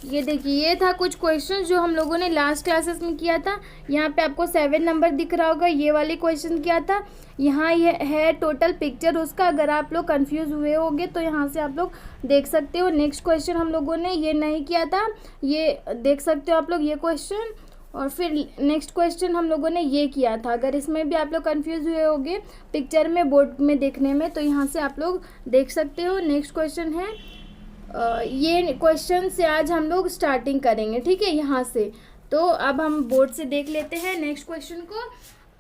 ये देखिए, ये था कुछ क्वेश्चन जो हम लोगों ने लास्ट क्लासेस में किया था। यहाँ पे आपको 7 नंबर दिख रहा होगा, ये वाले क्वेश्चन किया था। यहाँ ये है टोटल पिक्चर उसका। अगर आप लोग कंफ्यूज हुए होंगे तो यहाँ से आप लोग देख सकते हो। नेक्स्ट क्वेश्चन हम लोगों ने ये नहीं किया था, ये देख सकते हो आप लोग ये क्वेश्चन। और फिर नेक्स्ट क्वेश्चन हम लोगों ने ये किया था। अगर इसमें भी आप लोग कंफ्यूज हुए होंगे पिक्चर में, बोर्ड में देखने में, तो यहाँ से आप लोग देख सकते हो। नेक्स्ट क्वेश्चन है ये क्वेश्चन से आज हम लोग स्टार्टिंग करेंगे, ठीक है, यहाँ से। तो अब हम बोर्ड से देख लेते हैं नेक्स्ट क्वेश्चन को,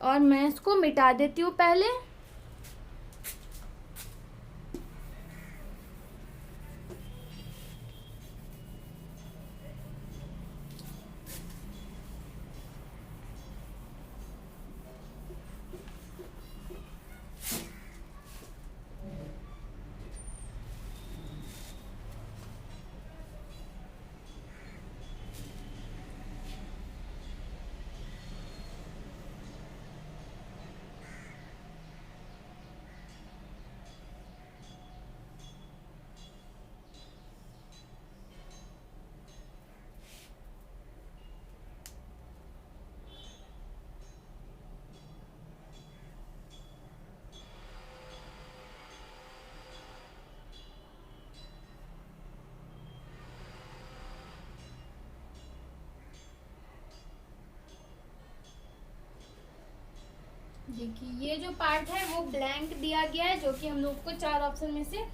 और मैं इसको मिटा देती हूँ पहले। देखिए, ये जो पार्ट है वो ब्लैंक दिया गया है, जो कि हम लोग को 4 ऑप्शन में से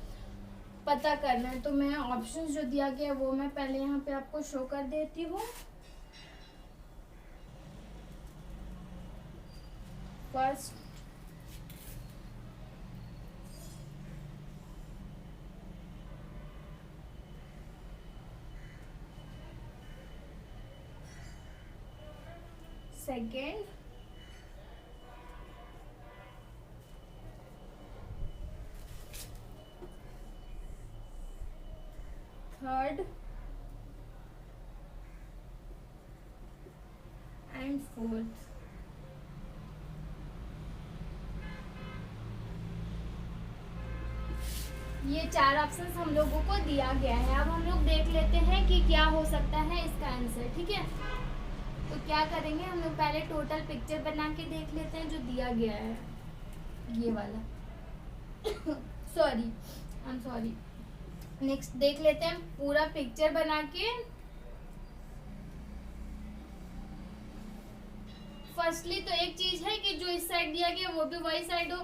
पता करना है। तो मैं ऑप्शंस जो दिया गया है वो मैं पहले यहाँ पे आपको शो कर देती हूँ। First, second, third and fourth. ये 4 ऑप्शन हम लोगों को दिया गया है। अब हम लोग देख लेते हैं कि क्या हो सकता है इसका आंसर, ठीक है। तो क्या करेंगे, हम लोग पहले टोटल पिक्चर बना के देख लेते हैं जो दिया गया है, ये वाला। Sorry, I am sorry. Next देख लेते हैं पूरा पिक्चर बना के। फर्स्टली तो एक चीज है कि जो इस साइड दिया गया वो भी वही साइड हो,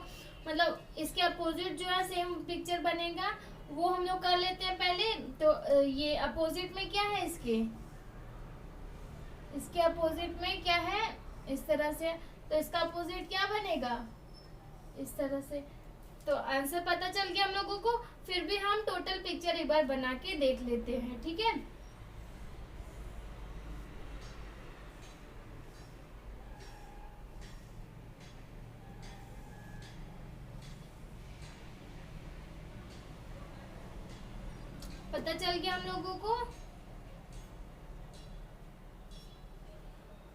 मतलब इसके अपोजिट जो है सेम पिक्चर बनेगा, वो हम लोग कर लेते हैं पहले। तो ये अपोजिट में क्या है, इसके अपोजिट में क्या है, इस तरह से। तो इसका अपोजिट क्या बनेगा, इस तरह से। तो आंसर पता चल गया हम लोगों को। फिर भी हम टोटल पिक्चर एक बार बना के देख लेते हैं, ठीक है। पता चल गया हम लोगों को।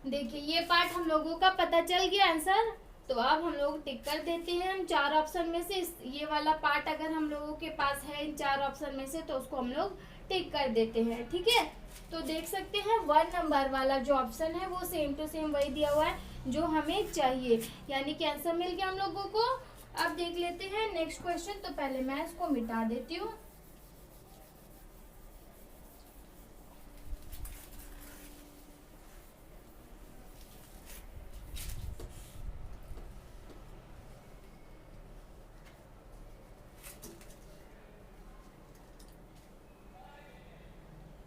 देखिए, ये पार्ट हम लोगों का पता चल गया आंसर। तो अब हम लोग टिक कर देते हैं। हम 4 ऑप्शन में से ये वाला पार्ट अगर हम लोगों के पास है इन 4 ऑप्शन में से, तो उसको हम लोग टिक कर देते हैं, ठीक है। तो देख सकते हैं 1 नंबर वाला जो ऑप्शन है वो सेम टू सेम वही दिया हुआ है जो हमें चाहिए, यानी कि आंसर मिल गया हम लोगों को। अब देख लेते हैं नेक्स्ट क्वेश्चन। तो पहले मैं इसको मिटा देती हूँ।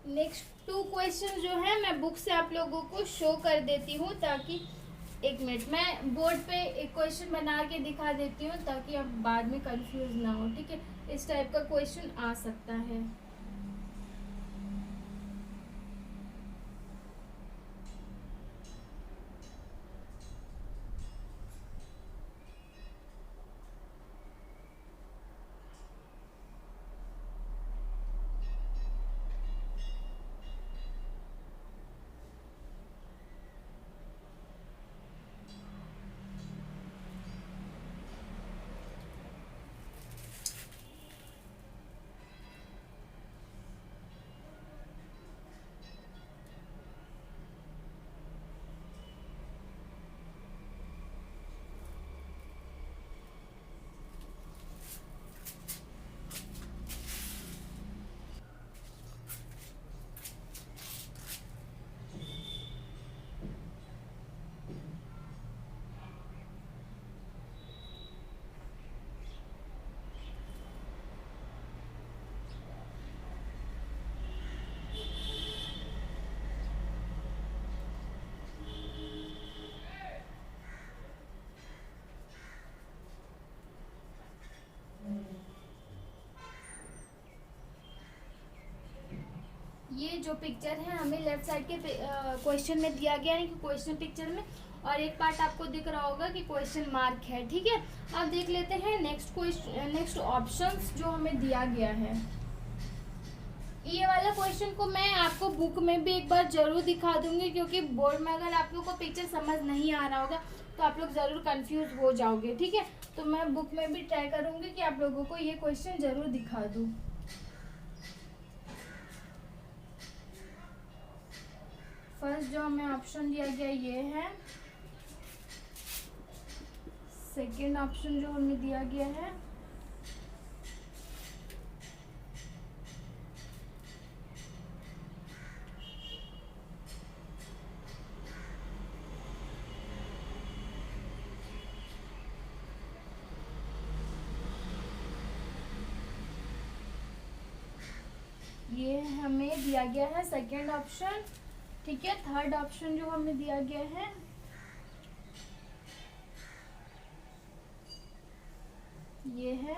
नेक्स्ट 2 क्वेश्चन जो है मैं बुक से आप लोगों को शो कर देती हूँ, ताकि एक मिनट मैं बोर्ड पे एक क्वेश्चन बना के दिखा देती हूँ ताकि आप बाद में कंफ्यूज ना हो, ठीक है। इस टाइप का क्वेश्चन आ सकता है। ये जो पिक्चर है हमें लेफ्ट साइड के क्वेश्चन में दिया गया है कि क्वेश्चन पिक्चर में, और एक पार्ट आपको दिख रहा होगा कि क्वेश्चन मार्क है। ठीक है, अब देख लेते हैं नेक्स्ट क्वेश्चन, नेक्स्ट ऑप्शंस जो हमें दिया गया है। ये वाला क्वेश्चन को मैं आपको बुक में भी एक बार जरूर दिखा दूंगी, क्योंकि बोर्ड में अगर आप लोग को पिक्चर समझ नहीं आ रहा होगा तो आप लोग ज़रूर कंफ्यूज हो जाओगे। ठीक है, तो मैं बुक में भी ट्राई करूंगी कि आप लोगों को ये क्वेश्चन जरूर दिखा दूँ। फर्स्ट जो हमें ऑप्शन दिया गया ये है, सेकेंड ऑप्शन जो हमें दिया गया है, ये हमें दिया गया है सेकेंड ऑप्शन। ठीक है, थर्ड ऑप्शन जो हमें दिया गया है ये है,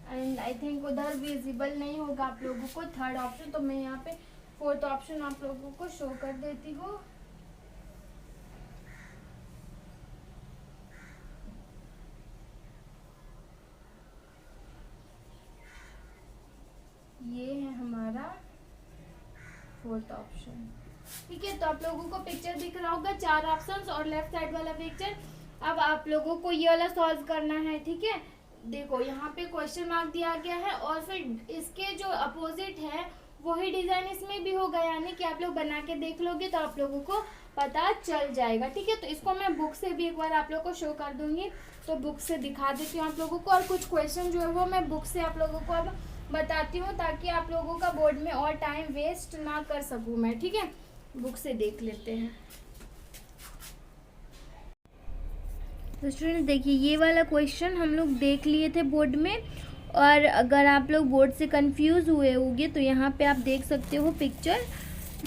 एंड आई थिंक उधर विजिबल नहीं होगा आप लोगों को थर्ड ऑप्शन, तो मैं यहाँ पे फोर्थ ऑप्शन आप लोगों को शो कर देती हूँ। ये है हमारा फोर्थ ऑप्शन। ठीक है, तो आप लोगों को पिक्चर दिख रहा होगा, 4 ऑप्शंस और लेफ्ट साइड वाला पिक्चर। अब आप लोगों को ये वाला सॉल्व करना है। ठीक है, देखो यहाँ पे क्वेश्चन मार्क दिया गया है और फिर इसके जो अपोजिट है वही डिजाइन इसमें भी होगा, यानी कि आप लोग बना के देख लोगे तो आप लोगों को पता चल जाएगा। ठीक है, तो इसको मैं बुक से भी एक बार आप लोग को शो कर दूंगी, तो बुक से दिखा देती हूँ आप लोगों को, और कुछ क्वेश्चन जो है वो मैं बुक से आप लोगों को अब बताती हूँ, ताकि आप लोगों का बोर्ड में और टाइम वेस्ट ना कर सकूँ मैं। ठीक है, बुक से देख लेते हैं। तो स्टूडेंट देखिए, ये वाला क्वेश्चन हम लोग देख लिए थे बोर्ड में, और अगर आप लोग बोर्ड से कंफ्यूज हुए होंगे तो यहाँ पे आप देख सकते हो पिक्चर,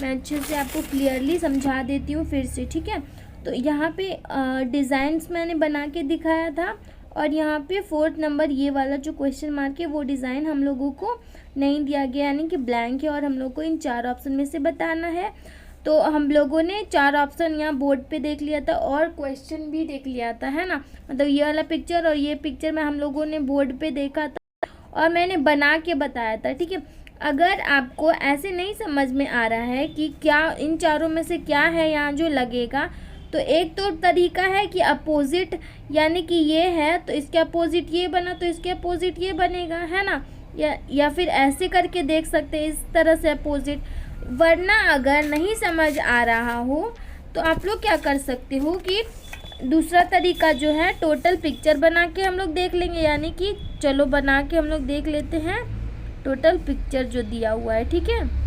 मैं अच्छे से आपको क्लियरली समझा देती हूँ फिर से। ठीक है, तो यहाँ पे डिज़ाइंस मैंने बना के दिखाया था, और यहाँ पे फोर्थ नंबर ये वाला जो क्वेश्चन मार्क है वो डिज़ाइन हम लोगों को नहीं दिया गया, यानी कि ब्लैंक है, और हम लोग को इन 4 ऑप्शन में से बताना है। तो हम लोगों ने 4 ऑप्शन यहाँ बोर्ड पे देख लिया था और क्वेश्चन भी देख लिया था, है ना। मतलब ये वाला पिक्चर और ये पिक्चर में हम लोगों ने बोर्ड पे देखा था और मैंने बना के बताया था। ठीक है, अगर आपको ऐसे नहीं समझ में आ रहा है कि क्या इन चारों में से क्या है यहाँ जो लगेगा, तो एक तो तरीका है कि अपोजिट, यानी कि ये है तो इसके अपोजिट ये बना तो इसके अपोजिट ये बनेगा, है ना। या फिर ऐसे करके देख सकते हैं, इस तरह से अपोजिट। वरना अगर नहीं समझ आ रहा हो तो आप लोग क्या कर सकते हो कि दूसरा तरीका जो है, टोटल पिक्चर बना के हम लोग देख लेंगे, यानी कि चलो बना के हम लोग देख लेते हैं टोटल पिक्चर जो दिया हुआ है। ठीक है,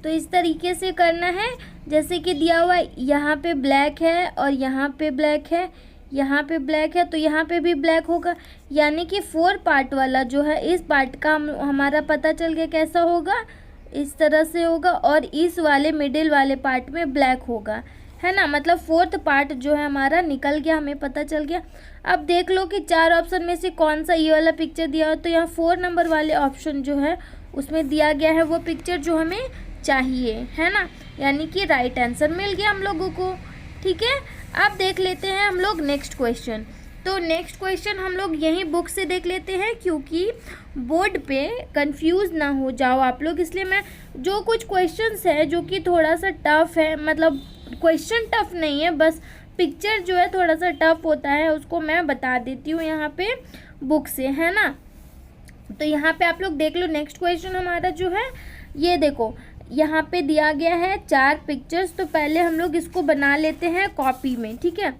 तो इस तरीके से करना है, जैसे कि दिया हुआ यहाँ पे ब्लैक है और यहाँ पे ब्लैक है, यहाँ पे ब्लैक है, तो यहाँ पे भी ब्लैक होगा, यानी कि 4 पार्ट वाला जो है इस पार्ट का हमारा पता चल गया कैसा होगा, इस तरह से होगा, और इस वाले मिडिल वाले पार्ट में ब्लैक होगा, है ना। मतलब 4th पार्ट जो है हमारा निकल गया, हमें पता चल गया। अब देख लो कि 4 ऑप्शन में से कौन सा ये वाला पिक्चर दिया हो, तो यहाँ 4 नंबर वाले ऑप्शन जो है उसमें दिया गया है वो पिक्चर जो हमें चाहिए, है ना, यानी कि राइट आंसर मिल गया हम लोगों को। ठीक है, अब देख लेते हैं हम लोग नेक्स्ट क्वेश्चन। तो नेक्स्ट क्वेश्चन हम लोग यहीं बुक से देख लेते हैं, क्योंकि बोर्ड पे कंफ्यूज ना हो जाओ आप लोग, इसलिए मैं जो कुछ क्वेश्चंस है जो कि थोड़ा सा टफ है, मतलब क्वेश्चन टफ नहीं है, बस पिक्चर जो है थोड़ा सा टफ होता है, उसको मैं बता देती हूँ यहाँ पे बुक से, है ना। तो यहाँ पे आप लोग देख लो, नेक्स्ट क्वेश्चन हमारा जो है ये देखो, यहाँ पे दिया गया है 4 पिक्चर्स। तो पहले हम लोग इसको बना लेते हैं कॉपी में। ठीक है,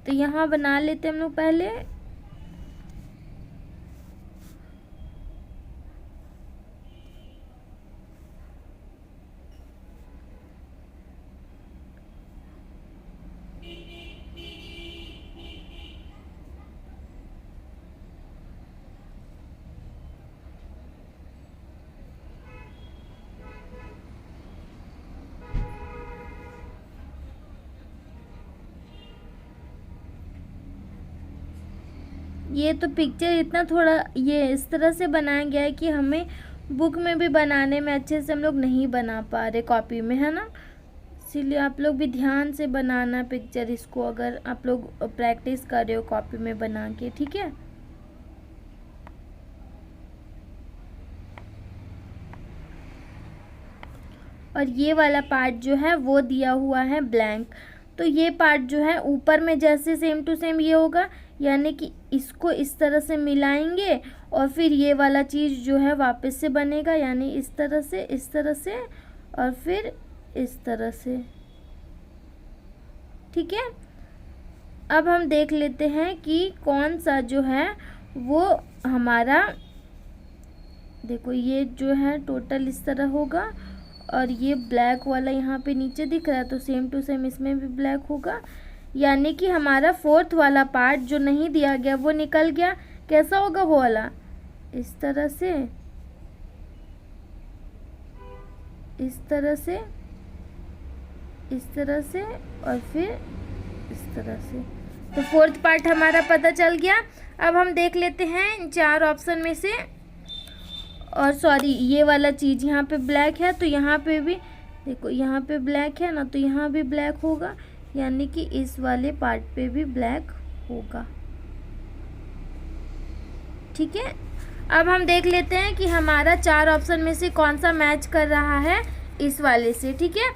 तो यहाँ बना लेते हैं हम लोग पहले, ये तो पिक्चर इतना थोड़ा ये इस तरह से बनाया गया है कि हमें बुक में भी बनाने में अच्छे से हम लोग नहीं बना पा रहे कॉपी में, है ना। इसीलिए आप लोग भी ध्यान से बनाना पिक्चर इसको, अगर आप लोग प्रैक्टिस कर रहे हो कॉपी में बना के, ठीक है। और ये वाला पार्ट जो है वो दिया हुआ है ब्लैंक, तो ये पार्ट जो है ऊपर में जैसे सेम टू सेम ये होगा, यानी कि इसको इस तरह से मिलाएंगे और फिर ये वाला चीज़ जो है वापस से बनेगा, यानी इस तरह से और फिर इस तरह से, ठीक है। अब हम देख लेते हैं कि कौन सा जो है वो हमारा, देखो ये जो है टोटल इस तरह होगा और ये ब्लैक वाला यहाँ पे नीचे दिख रहा है, तो सेम टू सेम इसमें भी ब्लैक होगा, यानी कि हमारा फोर्थ वाला पार्ट जो नहीं दिया गया वो निकल गया। कैसा होगा वो वाला, इस तरह से, इस तरह से, इस तरह से और फिर इस तरह से। तो फोर्थ पार्ट हमारा पता चल गया। अब हम देख लेते हैं इन चार ऑप्शन में से, और सॉरी ये वाला चीज़ यहाँ पे ब्लैक है, तो यहाँ पे भी देखो यहाँ पे ब्लैक है ना, तो यहाँ भी ब्लैक होगा, यानी कि इस वाले पार्ट पे भी ब्लैक होगा, ठीक है। अब हम देख लेते हैं कि हमारा चार ऑप्शन में से कौन सा मैच कर रहा है इस वाले से, ठीक है।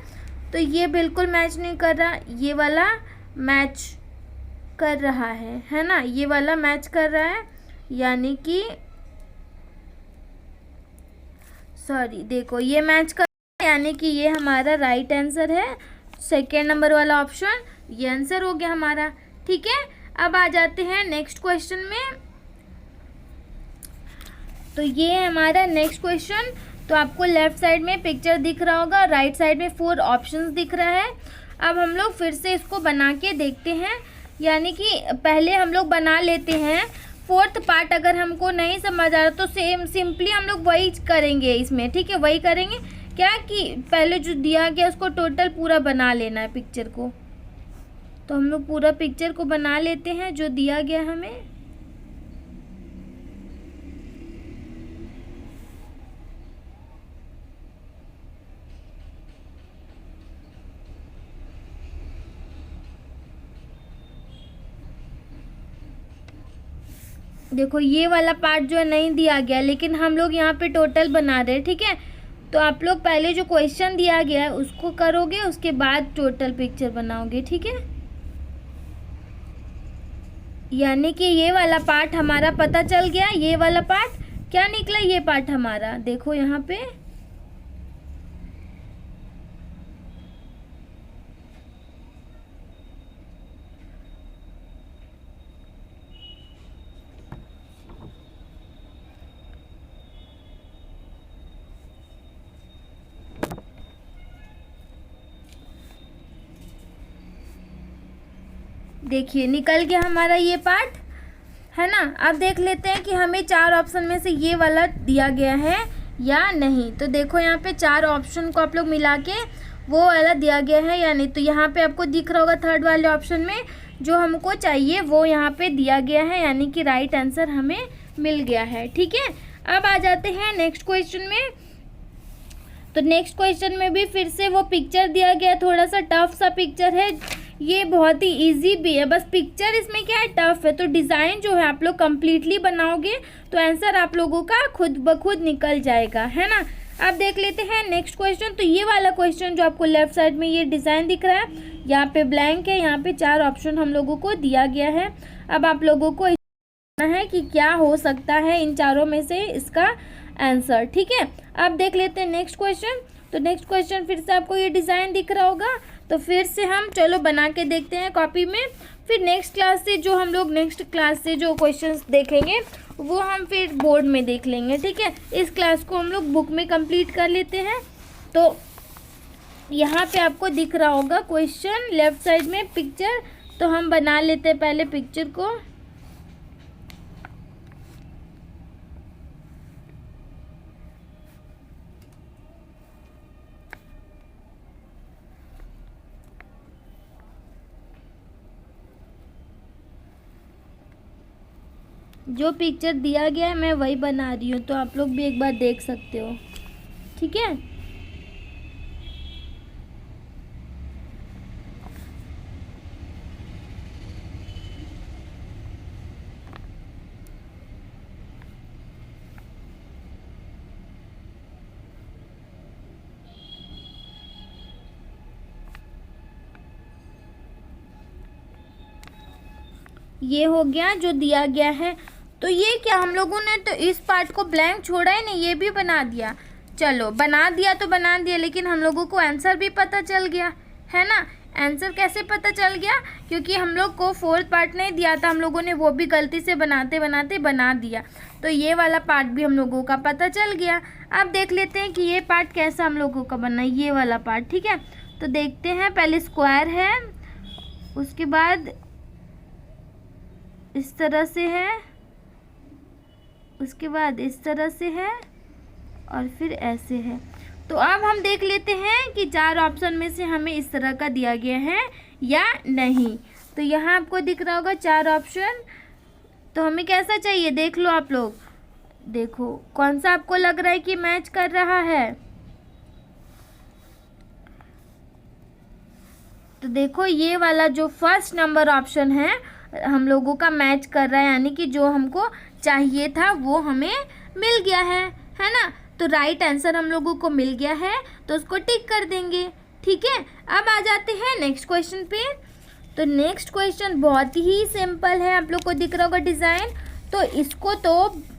तो ये बिल्कुल मैच नहीं कर रहा, ये वाला मैच कर रहा है ना, ये वाला मैच कर रहा है, यानी कि सॉरी देखो ये मैच कर, यानी कि ये हमारा राइट आंसर है, सेकेंड नंबर वाला ऑप्शन ये आंसर हो गया हमारा, ठीक है। अब आ जाते हैं नेक्स्ट क्वेश्चन में। तो ये है हमारा नेक्स्ट क्वेश्चन। तो आपको लेफ्ट साइड में पिक्चर दिख रहा होगा, राइट साइड में 4 ऑप्शंस दिख रहा है। अब हम लोग फिर से इसको बना के देखते हैं, यानी कि पहले हम लोग बना लेते हैं फोर्थ पार्ट। अगर हमको नहीं समझ आ रहा तो सिंपली हम लोग वही करेंगे इसमें, ठीक है। वही करेंगे क्या कि पहले जो दिया गया उसको टोटल पूरा बना लेना है पिक्चर को। तो हम लोग पूरा पिक्चर को बना लेते हैं जो दिया गया हमें। देखो ये वाला पार्ट जो है नहीं दिया गया, लेकिन हम लोग यहाँ पे टोटल बना रहे हैं, ठीक है। तो आप लोग पहले जो क्वेश्चन दिया गया है उसको करोगे, उसके बाद टोटल पिक्चर बनाओगे, ठीक है। यानी कि ये वाला पार्ट हमारा पता चल गया, ये वाला पार्ट क्या निकला, ये पार्ट हमारा देखो यहाँ पे, देखिए निकल गया हमारा ये पार्ट, है ना। अब देख लेते हैं कि हमें 4 ऑप्शन में से ये वाला दिया गया है या नहीं। तो देखो यहाँ पे 4 ऑप्शन को आप लोग मिला के वो वाला दिया गया है या नहीं। तो यहाँ पे आपको दिख रहा होगा थर्ड वाले ऑप्शन में जो हमको चाहिए वो यहाँ पे दिया गया है, यानी कि राइट आंसर हमें मिल गया है, ठीक है। अब आ जाते हैं नेक्स्ट क्वेश्चन में। तो नेक्स्ट क्वेश्चन में भी फिर से वो पिक्चर दिया गया, थोड़ा सा टफ सा पिक्चर है, ये बहुत ही इजी भी है, बस पिक्चर इसमें क्या है टफ है। तो डिज़ाइन जो है आप लोग कम्प्लीटली बनाओगे तो आंसर आप लोगों का खुद ब खुद निकल जाएगा, है ना। अब देख लेते हैं नेक्स्ट क्वेश्चन। तो ये वाला क्वेश्चन जो आपको लेफ्ट साइड में ये डिज़ाइन दिख रहा है, यहाँ पे ब्लैंक है, यहाँ पे 4 ऑप्शन हम लोगों को दिया गया है। अब आप लोगों को जानना है कि क्या हो सकता है इन चारों में से इसका आंसर, ठीक है। अब देख लेते हैं नेक्स्ट क्वेश्चन। तो नेक्स्ट क्वेश्चन फिर से आपको ये डिज़ाइन दिख रहा होगा, तो फिर से हम चलो बना के देखते हैं कॉपी में। फिर नेक्स्ट क्लास से जो हम लोग नेक्स्ट क्लास से जो क्वेश्चंस देखेंगे वो हम फिर बोर्ड में देख लेंगे, ठीक है। इस क्लास को हम लोग बुक में कंप्लीट कर लेते हैं। तो यहाँ पे आपको दिख रहा होगा क्वेश्चन, लेफ्ट साइड में पिक्चर। तो हम बना लेते हैं पहले पिक्चर को। जो पिक्चर दिया गया है मैं वही बना रही हूँ, तो आप लोग भी एक बार देख सकते हो, ठीक है। ये हो गया जो दिया गया है। तो ये क्या हम लोगों ने तो इस पार्ट को ब्लैंक छोड़ा ही नहीं, ये भी बना दिया। चलो बना दिया तो बना दिया, लेकिन हम लोगों को आंसर भी पता चल गया है ना। आंसर कैसे पता चल गया? क्योंकि हम लोग को फोर्थ पार्ट नहीं दिया था, हम लोगों ने वो भी गलती से बनाते बनाते बना दिया। तो ये वाला पार्ट भी हम लोगों का पता चल गया। अब देख लेते हैं कि ये पार्ट कैसा हम लोगों का बनना है, ये वाला पार्ट, ठीक है। तो देखते हैं, पहले स्क्वायर है, उसके बाद इस तरह से है, उसके बाद इस तरह से है, और फिर ऐसे है। तो अब हम देख लेते हैं कि 4 ऑप्शन में से हमें इस तरह का दिया गया है या नहीं। तो यहाँ आपको दिख रहा होगा 4 ऑप्शन। तो हमें कैसा चाहिए, देख लो आप लोग, देखो कौन सा आपको लग रहा है कि मैच कर रहा है। तो देखो ये वाला जो फर्स्ट नंबर ऑप्शन है हम लोगों का मैच कर रहा है, यानी कि जो हमको चाहिए था वो हमें मिल गया है ना। तो राइट आंसर हम लोगों को मिल गया है, तो उसको टिक कर देंगे, ठीक है। अब आ जाते हैं नेक्स्ट क्वेश्चन पे। तो नेक्स्ट क्वेश्चन बहुत ही सिंपल है, आप लोग को दिख रहा होगा डिज़ाइन। तो इसको तो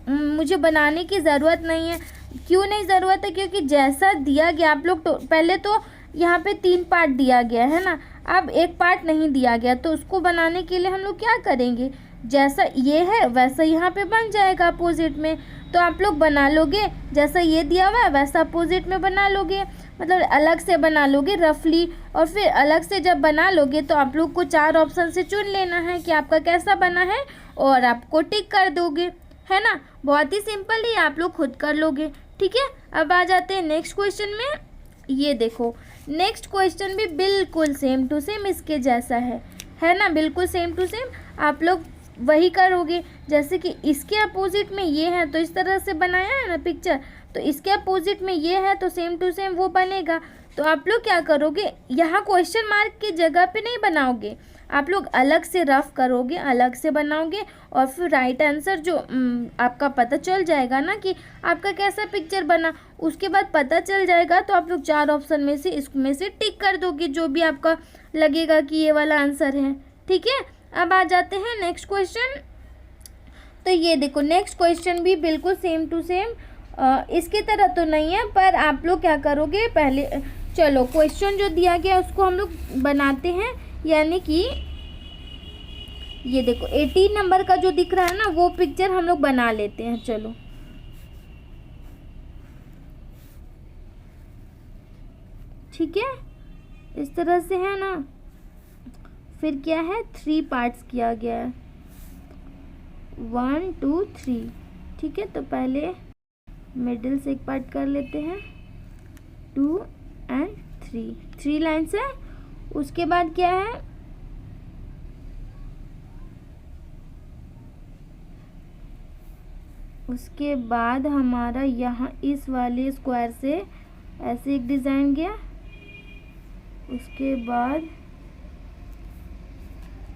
मुझे बनाने की ज़रूरत नहीं है। क्यों नहीं ज़रूरत है? क्योंकि जैसा दिया गया, आप लोग तो पहले तो यहाँ पे 3 पार्ट दिया गया है ना, अब एक पार्ट नहीं दिया गया। तो उसको बनाने के लिए हम लोग क्या करेंगे, जैसा ये है वैसा यहाँ पे बन जाएगा अपोजिट में। तो आप लोग बना लोगे, जैसा ये दिया हुआ है वैसा अपोजिट में बना लोगे, मतलब अलग से बना लोगे रफली। और फिर अलग से जब बना लोगे तो आप लोग को 4 ऑप्शन से चुन लेना है कि आपका कैसा बना है, और आपको टिक कर दोगे, है ना। बहुत ही सिंपल ही, आप लोग खुद कर लोगे, ठीक है। अब आ जाते हैं नेक्स्ट क्वेश्चन में। ये देखो नेक्स्ट क्वेश्चन भी बिल्कुल सेम टू सेम इसके जैसा है ना, बिल्कुल सेम टू सेम। आप लोग वही करोगे, जैसे कि इसके अपोजिट में ये है तो इस तरह से बनाया है ना पिक्चर, तो इसके अपोजिट में ये है तो सेम टू सेम वो बनेगा। तो आप लोग क्या करोगे, यहाँ क्वेश्चन मार्क की जगह पे नहीं बनाओगे, आप लोग अलग से रफ करोगे, अलग से बनाओगे, और फिर राइट आंसर जो आपका पता चल जाएगा ना कि आपका कैसा पिक्चर बना, उसके बाद पता चल जाएगा। तो आप लोग 4 ऑप्शन में से इसमें से टिक कर दोगे जो भी आपका लगेगा कि ये वाला आंसर है, ठीक है। अब आ जाते हैं नेक्स्ट क्वेश्चन। तो ये देखो नेक्स्ट क्वेश्चन भी बिल्कुल सेम टू सेम, इसकी तरह तो नहीं है, पर आप लोग क्या करोगे, पहले चलो क्वेश्चन जो दिया गया उसको हम लोग बनाते हैं। यानी कि ये देखो 18 नंबर का जो दिख रहा है ना, वो पिक्चर हम लोग बना लेते हैं, चलो। ठीक है, इस तरह से है ना। फिर क्या है, 3 पार्ट्स किया गया है, 1 2 3, ठीक है। तो पहले मिडिल से एक पार्ट कर लेते हैं, 2 और 3 लाइन्स है। उसके बाद क्या है, उसके बाद हमारा यहाँ इस वाले स्क्वायर से ऐसे एक डिज़ाइन गया। उसके बाद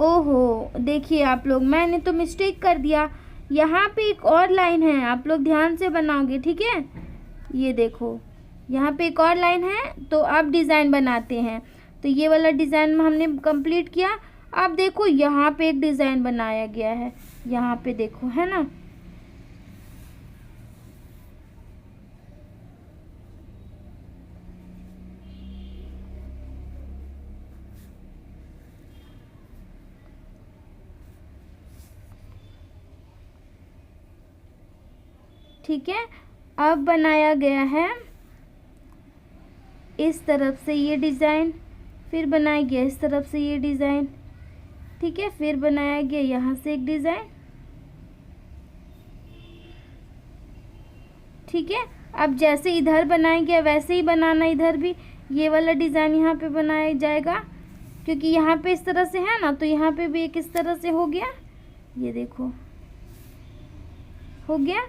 ओहो देखिए आप लोग, मैंने तो मिस्टेक कर दिया, यहाँ पे एक और लाइन है, आप लोग ध्यान से बनाओगे, ठीक है। ये देखो यहाँ पे एक और लाइन है, तो अब डिज़ाइन बनाते हैं। तो ये वाला डिज़ाइन हमने कंप्लीट किया। अब देखो यहाँ पे एक डिज़ाइन बनाया गया है, यहाँ पे देखो, है ना। ठीक है, अब बनाया गया है इस तरफ से ये डिज़ाइन, फिर बनाया गया इस तरफ से ये डिज़ाइन, ठीक है। फिर बनाया गया यहाँ से एक डिज़ाइन, ठीक है। अब जैसे इधर बनाया गया वैसे ही बनाना इधर भी, ये वाला डिज़ाइन यहाँ पे बनाया जाएगा, क्योंकि यहाँ पे इस तरह से है ना, तो यहाँ पे भी एक इस तरह से हो गया। ये देखो हो गया।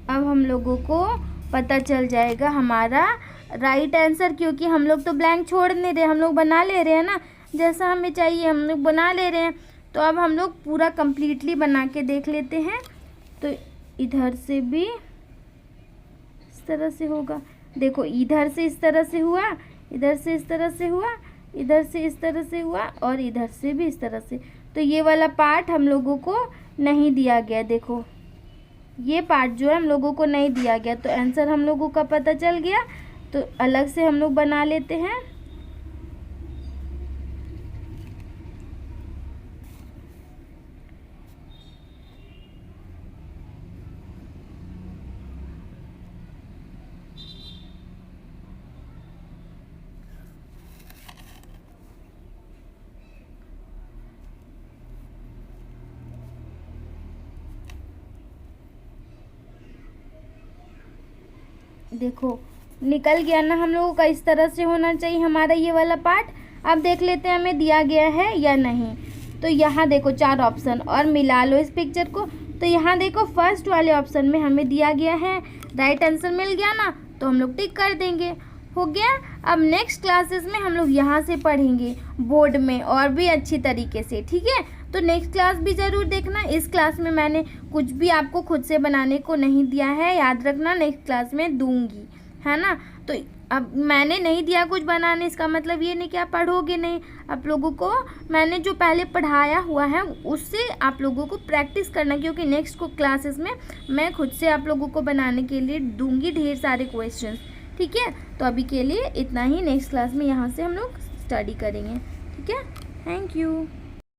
अब हम लोगों को पता चल जाएगा हमारा राइट आंसर, क्योंकि हम लोग तो ब्लैंक छोड़ नहीं रहे, हम लोग बना ले रहे हैं ना, जैसा हमें चाहिए हम लोग बना ले रहे हैं। तो अब हम लोग पूरा कंप्लीटली बना के देख लेते हैं। तो इधर से भी इस तरह से होगा, देखो इधर से इस तरह से हुआ, इधर से इस तरह से हुआ, इधर से इस तरह से हुआ और इधर से भी इस तरह से। तो ये वाला पार्ट हम लोगों को नहीं दिया गया, देखो ये पार्ट जो है हम लोगों को नहीं दिया गया। तो आंसर हम लोगों का पता चल गया। तो अलग से हम लोग बना लेते हैं। देखो निकल गया ना हम लोगों का, इस तरह से होना चाहिए हमारा ये वाला पार्ट। अब देख लेते हैं हमें दिया गया है या नहीं। तो यहाँ देखो 4 ऑप्शन और मिला लो इस पिक्चर को। तो यहाँ देखो फर्स्ट वाले ऑप्शन में हमें दिया गया है, राइट आंसर मिल गया ना, तो हम लोग टिक कर देंगे, हो गया। अब नेक्स्ट क्लासेस में हम लोग यहाँ से पढ़ेंगे बोर्ड में और भी अच्छी तरीके से, ठीक है। तो नेक्स्ट क्लास भी ज़रूर देखना। इस क्लास में मैंने कुछ भी आपको खुद से बनाने को नहीं दिया है, याद रखना, नेक्स्ट क्लास में दूंगी, है ना। तो अब मैंने नहीं दिया कुछ बनाने, इसका मतलब ये नहीं कि आप पढ़ोगे नहीं। आप लोगों को मैंने जो पहले पढ़ाया हुआ है उससे आप लोगों को प्रैक्टिस करना, क्योंकि नेक्स्ट को क्लासेस में मैं खुद से आप लोगों को बनाने के लिए दूंगी ढेर सारे क्वेश्चंस, ठीक है। तो अभी के लिए इतना ही, नेक्स्ट क्लास में यहाँ से हम लोग स्टडी करेंगे, ठीक है। Thank you.